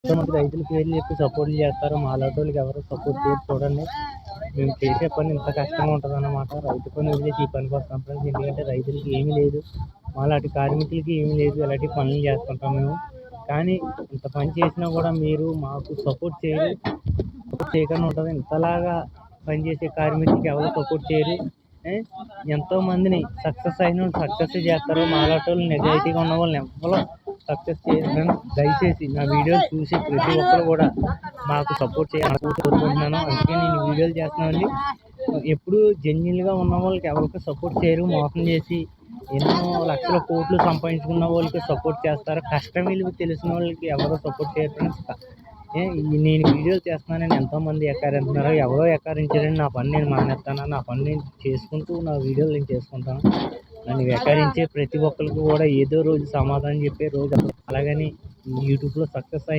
కొంతమంది రైతుల పేర్లు చెప్పి సపోర్ట్ చేస్తారు. మాలాంటోళ్ళకి ఎవరు సపోర్ట్ చేయరు. చూడండి, మేము చేసే పని ఇంత కష్టంగా ఉంటదన్నమాట. రైతు పని వదిలేసి ఈ పనికి వస్తాం ఫ్రెండ్స్. ఎందుకంటే రైతులకి ఏమీ లేదు, మాలాంటి కార్మికులకి ఏమీ లేదు. ఇలాంటి పనులు చేస్తుంటాం మేము. కానీ ఇంత పని చేసినా కూడా మీరు మాకు సపోర్ట్ చేయరు. సపోర్ట్ చేయకుండా ఉంటుంది. ఇంతలాగా పనిచేసే కార్మికులకి ఎవరు సపోర్ట్ చేయరు. ఎంతో మందిని సక్సెస్ అయిన వాళ్ళు సక్సెస్ చేస్తారు. మాలాంటి వాళ్ళు నిజాయితీగా ఉన్న వాళ్ళని ఎవరో సక్సెస్ చేయరు ఫ్రెండ్స్. దయచేసి నా వీడియోలు చూసి ప్రతి ఒక్కరు కూడా మాకు సపోర్ట్ చేయాలని కోరుకుంటున్నాను. అందుకే నేను ఈ వీడియోలు చేస్తున్నానండి. ఎప్పుడు జెన్యున్గా ఉన్న వాళ్ళకి ఎవరికి సపోర్ట్ చేయరు. మోసం చేసి ఎన్నో లక్షల కోట్లు సంపాదించుకున్న వాళ్ళకి సపోర్ట్ చేస్తారు. కష్టం విలువ తెలిసిన వాళ్ళకి ఎవరో సపోర్ట్ చేయరు ఫ్రెండ్స్. నేను వీడియోలు చేస్తున్నానని ఎంతోమంది ఎక్కారంటున్నారు. ఎవరో ఎక్కారించారని నా పని నేను మానేస్తాను. నా పని నేను చేసుకుంటూ నా వీడియోలు నేను చేసుకుంటాను. నన్ను వెకరించే ప్రతి ఒక్కరికి కూడా ఏదో రోజు సమాధానం చెప్పే రోజు అలాగని యూట్యూబ్లో సక్సెస్